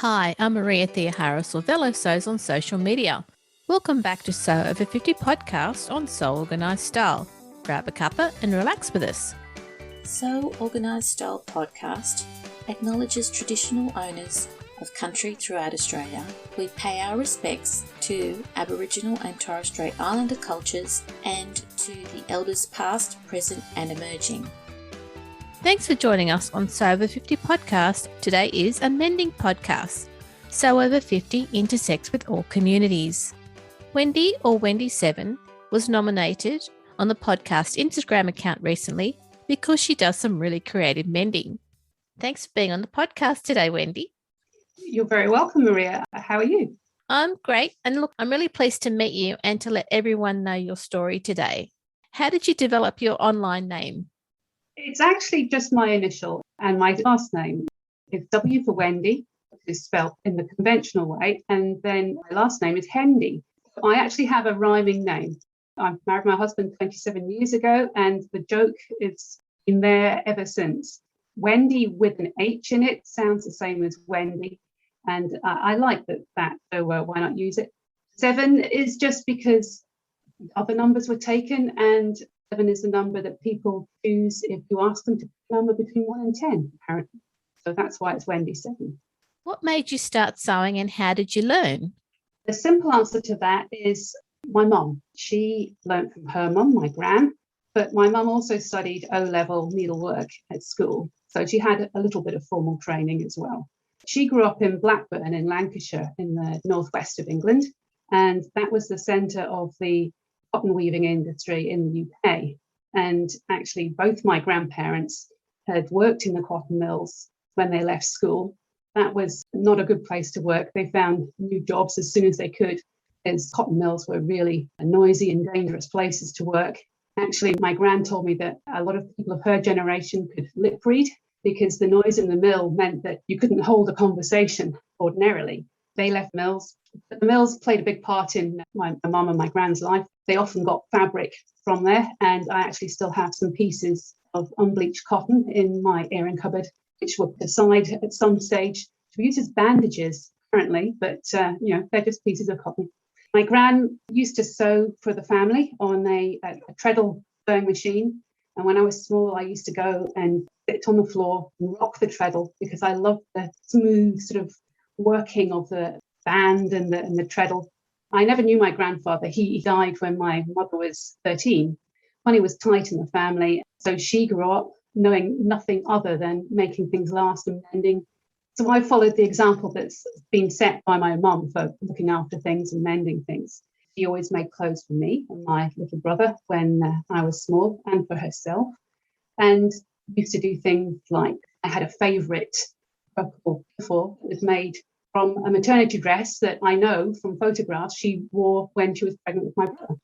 Hi, I'm Maria Theoharis or Velo Sews on social media. Welcome back to Sew Over 50 podcast on Sew Organised Style. Grab a cuppa and relax with us. Sew Organised Style podcast acknowledges traditional owners of country throughout Australia. We pay our respects to Aboriginal and Torres Strait Islander cultures and to the elders past, present and emerging. Thanks for joining us on Sew Over 50 podcast. Today is a mending podcast. Sew Over 50 intersects with all communities. Wendy or Wendy7 was nominated on the podcast Instagram account recently because she does some really creative mending. Thanks for being on the podcast today, Wendy. You're very welcome, Maria. How are you? I'm great. And look, I'm really pleased to meet you and to let everyone know your story today. How did you develop your online name? It's actually just my initial and my last name. It's W for Wendy, which is spelled in the conventional way. And then my last name is Hendy. I actually have a rhyming name. I married my husband 27 years ago, and the joke is been there ever since. Wendy with an H in it sounds the same as Wendy. And I like that, so why not use it? 7 is just because other numbers were taken, and 7 is the number that people choose if you ask them to pick a number between 1 and 10, apparently. So that's why it's Wendy 7. What made you start sewing and how did you learn? The simple answer to that is my mum. She learned from her mum, my gran, but my mum also studied O-level needlework at school. So she had a little bit of formal training as well. She grew up in Blackburn in Lancashire in the northwest of England, and that was the centre of the cotton weaving industry in the UK. And actually, both my grandparents had worked in the cotton mills when they left school. That was not a good place to work. They found new jobs as soon as they could, as cotton mills were really noisy and dangerous places to work. Actually, my gran told me that a lot of people of her generation could lip read because the noise in the mill meant that you couldn't hold a conversation ordinarily. They left mills, but the mills played a big part in my mum and my gran's life. They often got fabric from there, and I actually still have some pieces of unbleached cotton in my airing cupboard, which were put aside at some stage to be used as bandages, apparently, but they're just pieces of cotton. My gran used to sew for the family on a treadle sewing machine, and when I was small, I used to go and sit on the floor and rock the treadle because I loved the smooth sort of working of the band and the treadle. I never knew my grandfather. He died when my mother was 13. Money was tight in the family, so she grew up knowing nothing other than making things last and mending. So I followed the example that's been set by my mum for looking after things and mending things. She always made clothes for me and my little brother when I was small, and for herself. And used to do things like, I had a favourite purple before that was made from a maternity dress that I know from photographs she wore when she was pregnant with my brother.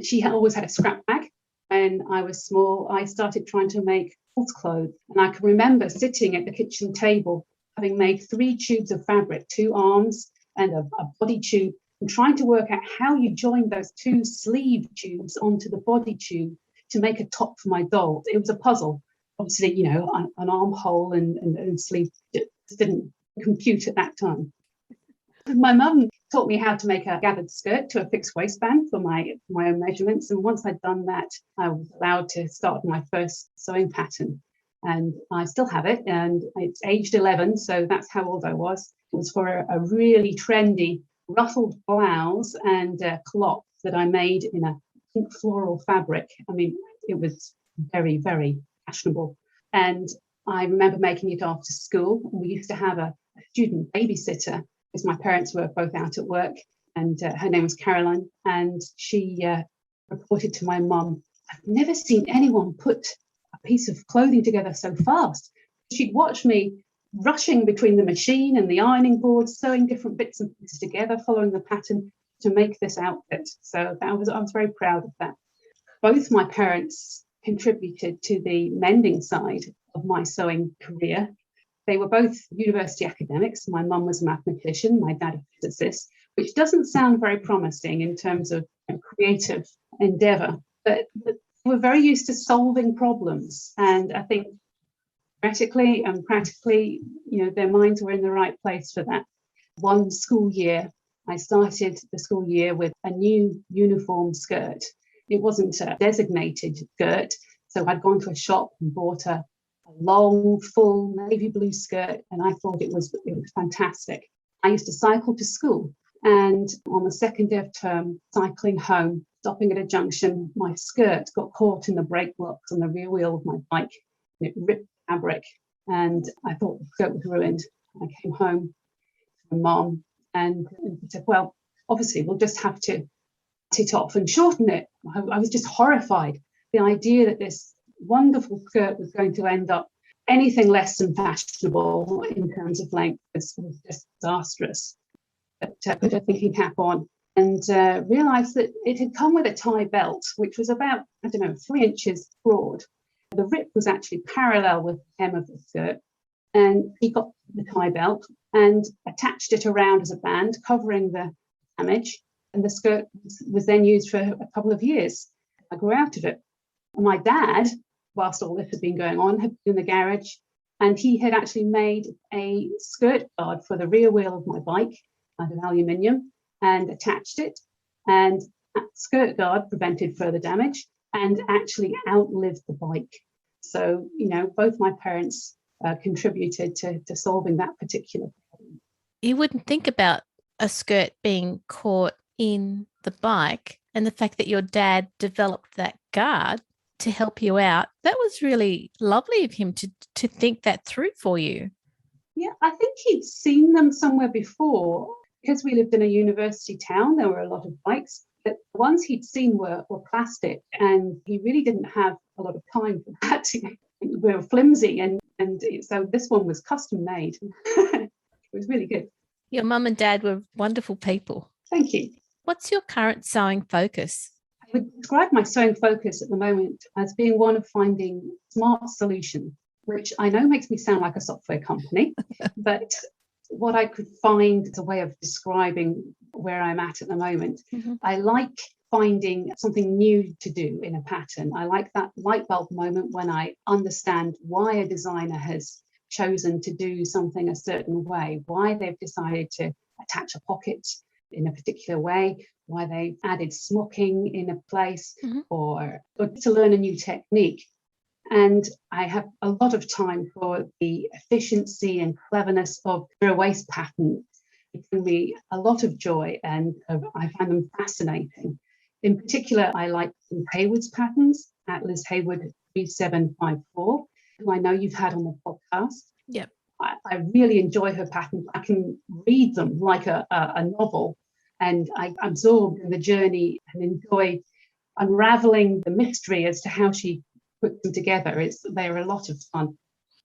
She always had a scrap bag. When I was small, I started trying to make false clothes. And I can remember sitting at the kitchen table, having made 3 tubes of fabric, 2 arms and a body tube, and trying to work out how you join those 2 sleeve tubes onto the body tube to make a top for my doll. It was a puzzle. Obviously, an armhole and sleeve just didn't compute at that time. My mum taught me how to make a gathered skirt to a fixed waistband for my own measurements. And once I'd done that, I was allowed to start my first sewing pattern. And I still have it, and it's aged 11, so that's how old I was. It was for a really trendy ruffled blouse and cloth that I made in a pink floral fabric. I mean, it was very, very fashionable. And I remember making it after school. We used to have a student babysitter because my parents were both out at work, and her name was Caroline. And she reported to my mum, I've never seen anyone put a piece of clothing together so fast. She'd watch me rushing between the machine and the ironing board, sewing different bits and pieces together, following the pattern to make this outfit. So I was very proud of that. Both my parents contributed to the mending side of my sewing career. They were both university academics. My mum was a mathematician, my dad a physicist, which doesn't sound very promising in terms of creative endeavour, but they were very used to solving problems. And I think theoretically and practically, their minds were in the right place for that. one school year, I started the school year with a new uniform skirt. It wasn't a designated skirt, so I'd gone to a shop and bought a long, full navy blue skirt, and I thought it was fantastic. I used to cycle to school, and on the second day of term, cycling home, stopping at a junction, my skirt got caught in the brake blocks on the rear wheel of my bike, and it ripped fabric, and I thought the skirt was ruined. I came home to my mom and said, well, obviously we'll just have to cut it off and shorten it. I was just horrified. The idea that this wonderful skirt was going to end up anything less than fashionable in terms of length was just disastrous. But put a thinking cap on and realised that it had come with a tie belt, which was about, 3 inches broad. The rip was actually parallel with the hem of the skirt. And he got the tie belt and attached it around as a band, covering the damage. And the skirt was then used for a couple of years. I grew out of it. My dad, whilst all this had been going on, had been in the garage, and he had actually made a skirt guard for the rear wheel of my bike out of aluminium and attached it. And that skirt guard prevented further damage and actually outlived the bike. So, both my parents contributed to solving that particular problem. You wouldn't think about a skirt being caught in the bike, and the fact that your dad developed that guard to help you out. That was really lovely of him to think that through for you. Yeah, I think he'd seen them somewhere before. Because we lived in a university town, there were a lot of bikes, but the ones he'd seen were plastic, and he really didn't have a lot of time for that. They were flimsy, and so this one was custom made. It was really good. Your mum and dad were wonderful people. Thank you. What's your current sewing focus? I would describe my sewing focus at the moment as being one of finding smart solutions, which I know makes me sound like a software company, but what I could find as a way of describing where I'm at the moment. Mm-hmm. I like finding something new to do in a pattern. I like that light bulb moment when I understand why a designer has chosen to do something a certain way, why they've decided to attach a pocket in a particular way, why they've added smocking in a place, mm-hmm. or to learn a new technique. And I have a lot of time for the efficiency and cleverness of zero waste patterns. It can be a lot of joy, and I find them fascinating. In particular, I like Liz Hayward's patterns at Liz Hayward 3754, who I know you've had on the podcast. Yep. I really enjoy her patterns. I can read them like a novel, and I absorb in the journey and enjoy unraveling the mystery as to how she put them together. They're a lot of fun.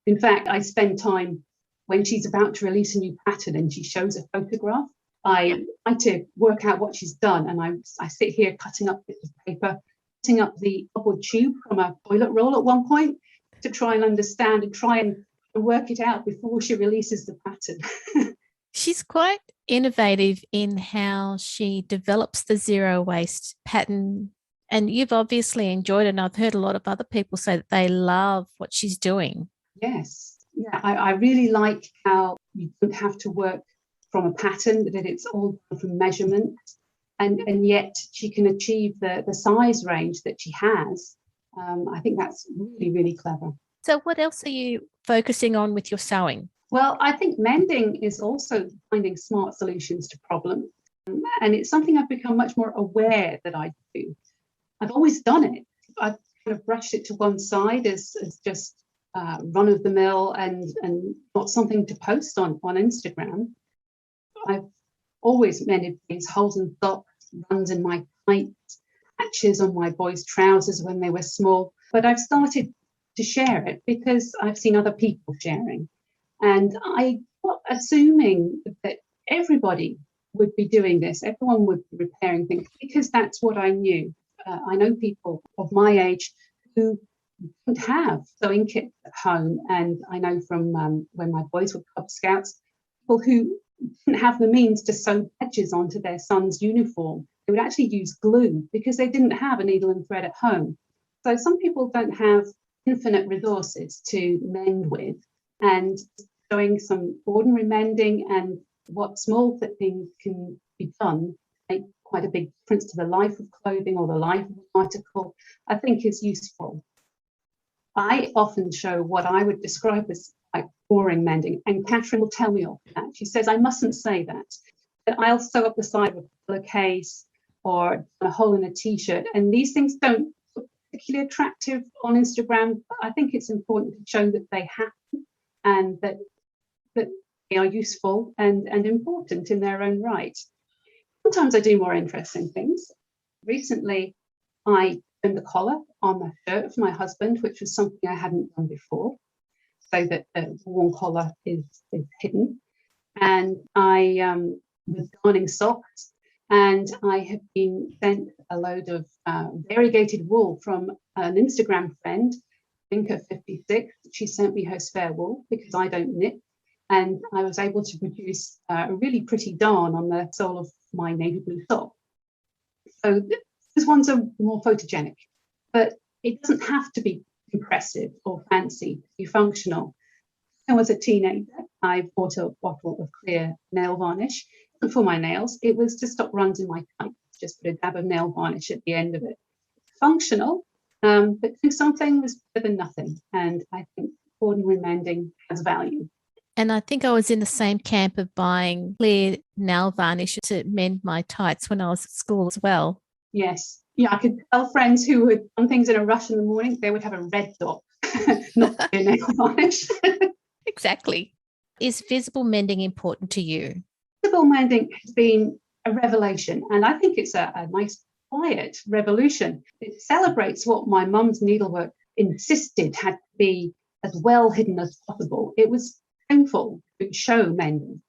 In fact, I spend time when she's about to release a new pattern and she shows a photograph. I try to work out what she's done, and I sit here cutting up bits of paper, cutting up the cardboard tube from a toilet roll at one point to try and understand and try and work it out before she releases the pattern. She's quite innovative in how she develops the zero waste pattern. And you've obviously enjoyed it, and I've heard a lot of other people say that they love what she's doing. Yes. Yeah, I really like how you don't have to work from a pattern, that it's all done from measurement, and yet she can achieve the size range that she has. I think that's really, really clever. So what else are you focusing on with your sewing? Well, I think mending is also finding smart solutions to problems. And it's something I've become much more aware that I do. I've always done it. I've kind of brushed it to one side as just run of the mill and not something to post on Instagram. I've always mended things, holes in socks, runs in my tights, patches on my boys' trousers when they were small. But I've started to share it because I've seen other people sharing. And I got assuming that everybody would be doing this. Everyone would be repairing things because that's what I knew. I know people of my age who don't have sewing kits at home. And I know from when my boys were Cub Scouts, people who didn't have the means to sew badges onto their son's uniform. They would actually use glue because they didn't have a needle and thread at home. So some people don't have infinite resources to mend with. And doing some ordinary mending and what small things can be done make quite a big difference to the life of clothing or the life of an article, I think is useful. I often show what I would describe as like boring mending, and Catherine will tell me off that. She says I mustn't say that. But I'll sew up the side of a pillowcase or a hole in a t-shirt, and these things don't look particularly attractive on Instagram, but I think it's important to show that they happen and that they are useful and important in their own right. Sometimes I do more interesting things. Recently, I turned the collar on my shirt for my husband, which was something I hadn't done before, so that the worn collar is hidden. And I was darning socks, and I have been sent a load of variegated wool from an Instagram friend, Vinka56. She sent me her spare wool because I don't knit. And I was able to produce a really pretty darn on the sole of my navy blue sock. So these ones are more photogenic, but it doesn't have to be impressive or fancy to be functional. When I was a teenager, I bought a bottle of clear nail varnish for my nails. It was to stop runs in my tights, just put a dab of nail varnish at the end of it. Functional, but do something was better than nothing. And I think ordinary mending has value. And I think I was in the same camp of buying clear nail varnish to mend my tights when I was at school as well. Yes. Yeah, I could tell friends who had done things in a rush in the morning, they would have a red dot, not clear nail varnish. Exactly. Is visible mending important to you? Visible mending has been a revelation, and I think it's a nice, quiet revolution. It celebrates what my mum's needlework insisted had to be as well hidden as possible. It was painful to show mending,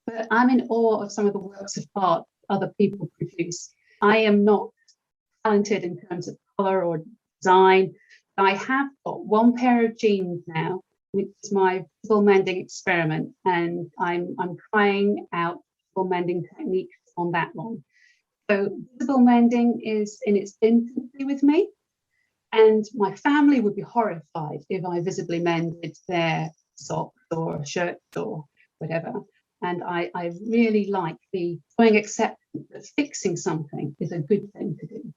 but I'm in awe of some of the works of art other people produce. I am not talented in terms of colour or design. I have got one pair of jeans now, which is my visible mending experiment, and I'm trying out visible mending techniques on that one. So visible mending is in its infancy with me, and my family would be horrified if I visibly mended their socks or shirts or whatever. And I really like the showing acceptance that fixing something is a good thing to do.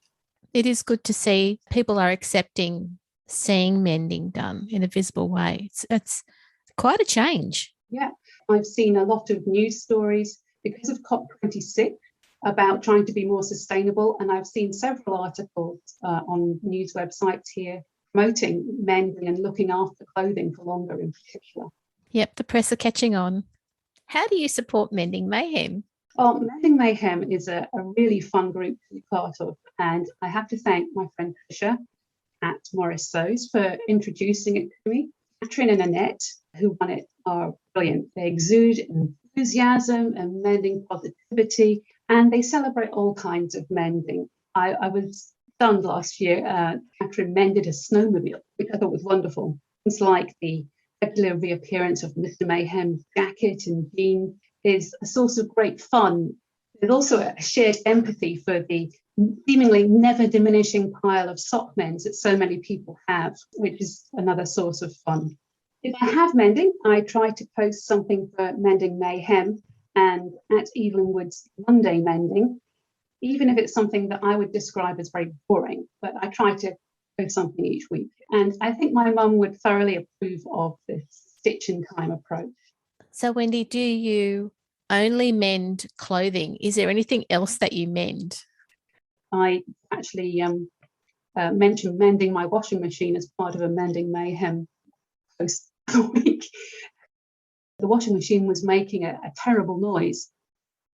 It is good to see people are accepting seeing mending done in a visible way. It's quite a change. Yeah, I've seen a lot of news stories because of COP26 about trying to be more sustainable. And I've seen several articles on news websites here promoting mending and looking after clothing for longer in particular. Yep, the press are catching on. How do you support Mending Mayhem? Well, Mending Mayhem is a really fun group to be part of. And I have to thank my friend Tricia at Morris Sews for introducing it to me. Catherine and Annette, who run it, are brilliant. They exude enthusiasm and mending positivity, and they celebrate all kinds of mending. I was stunned last year. Catherine mended a snowmobile, which I thought was wonderful. It's like the regular reappearance of Mr. Mayhem's jacket and jeans is a source of great fun. There's also a shared empathy for the seemingly never diminishing pile of sock mends that so many people have, which is another source of fun. If I have mending, I try to post something for Mending Mayhem and at Evelyn Wood's Monday Mending, even if it's something that I would describe as very boring, but I try to post something each week. And I think my mum would thoroughly approve of this stitch in time approach. So, Wendy, do you only mend clothing? Is there anything else that you mend? I actually mentioned mending my washing machine as part of a Mending Mayhem post a week. The washing machine was making a terrible noise,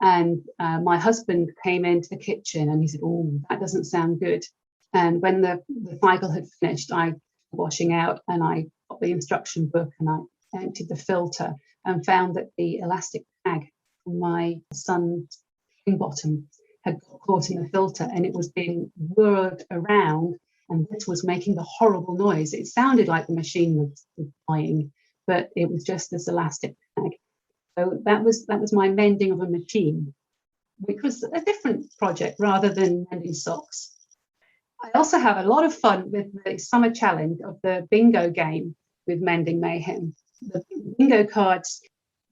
and my husband came into the kitchen and he said, "Oh, that doesn't sound good." And when the cycle had finished, I washing out and I got the instruction book and I emptied the filter and found that the elastic tag from my son's bottom had got caught in the filter and it was being whirled around, and this was making the horrible noise. It sounded like the machine was dying, but it was just this elastic tag. So that was my mending of a machine, which was a different project rather than mending socks. I also have a lot of fun with the summer challenge of the bingo game with Mending Mayhem. The bingo cards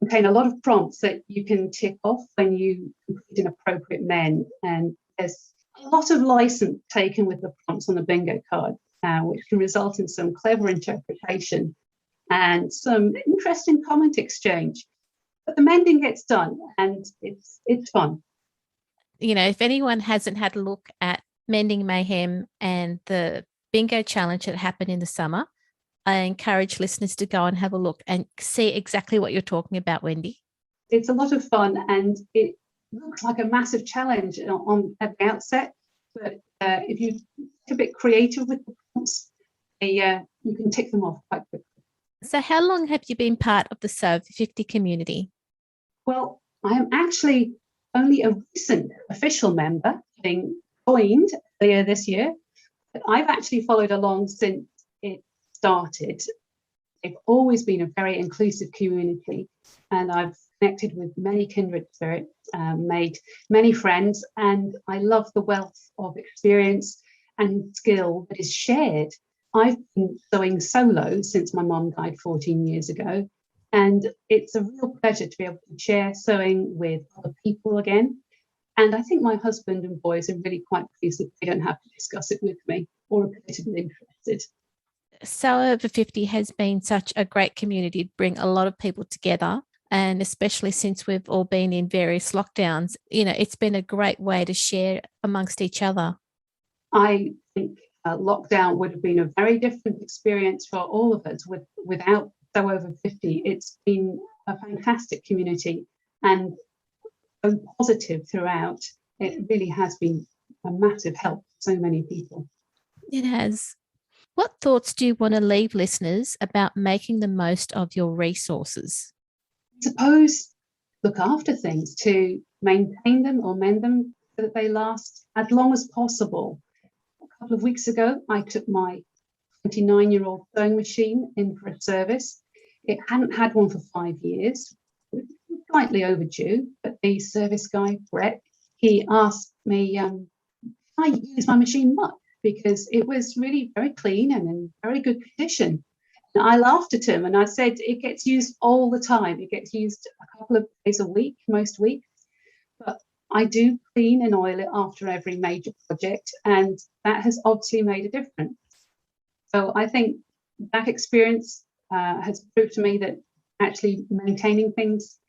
contain a lot of prompts that you can tick off when you complete an appropriate mend. And there's a lot of license taken with the prompts on the bingo card, which can result in some clever interpretation and some interesting comment exchange. But the mending gets done, and it's fun. You know, if anyone hasn't had a look at Mending Mayhem and the bingo challenge that happened in the summer, I encourage listeners to go and have a look and see exactly what you're talking about, Wendy. It's a lot of fun, and it looks like a massive challenge at the outset. But if you're a bit creative with the prompts, you can tick them off quite quickly. So how long have you been part of the So Over 50 community? Well, I am actually only a recent official member, having joined earlier this year. But I've actually followed along since it started. They've always been a very inclusive community, and I've connected with many kindred spirits, made many friends, and I love the wealth of experience and skill that is shared. I've been sewing solo since my mum died 14 years ago, and it's a real pleasure to be able to share sewing with other people again. And I think my husband and boys are really quite pleased that they don't have to discuss it with me or appear to be interested. So Over 50 has been such a great community to bring a lot of people together. And especially since we've all been in various lockdowns, you know, it's been a great way to share amongst each other. I think lockdown would have been a very different experience for all of us without So Over 50. It's been a fantastic community and so positive throughout. It really has been a massive help for so many people. It has. What thoughts do you want to leave listeners about making the most of your resources? I suppose look after things, to maintain them or mend them so that they last as long as possible. A couple of weeks ago, I took my 29-year-old sewing machine in for a service. It hadn't had one for 5 years, slightly overdue, but the service guy, Brett, he asked me, can I use my machine much? Because it was really very clean and in very good condition. And I laughed at him and I said, it gets used all the time. It gets used a couple of days a week, most weeks. But I do clean and oil it after every major project, and that has obviously made a difference. So I think that experience has proved to me that actually maintaining things,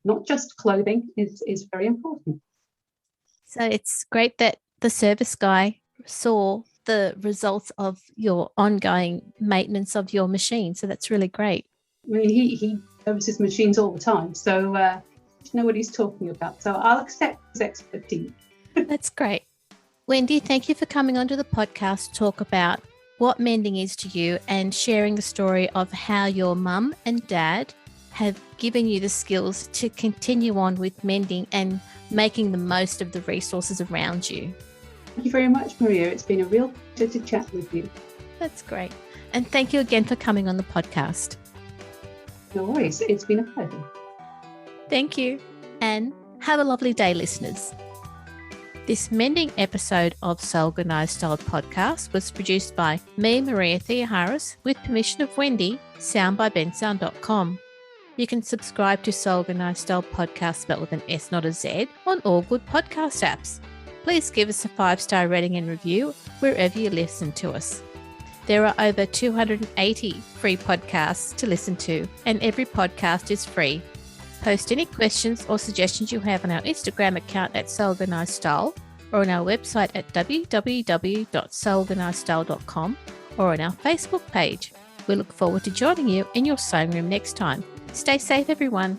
not just clothing, is very important. So it's great that the service guy saw the results of your ongoing maintenance of your machine. So that's really great. I mean, he services machines all the time, so you know what he's talking about. So I'll accept his expertise. That's great. Wendy, thank you for coming onto the podcast to talk about what mending is to you and sharing the story of how your mum and dad have given you the skills to continue on with mending and making the most of the resources around you. Thank you very much, Maria. It's been a real pleasure to chat with you. That's great. And thank you again for coming on the podcast. No worries. It's been a pleasure. Thank you. And have a lovely day, listeners. This mending episode of Sew Organised Style podcast was produced by me, Maria Theoharis, with permission of Wendy, sound by bensound.com. You can subscribe to Sew Organised Style podcast spelled with an S, not a Z, on all good podcast apps. Please give us a 5-star rating and review wherever you listen to us. There are over 280 free podcasts to listen to, and every podcast is free. Post any questions or suggestions you have on our Instagram account at Sew Organised Style, or on our website at www.seworganisedstyle.com, or on our Facebook page. We look forward to joining you in your sewing room next time. Stay safe, everyone.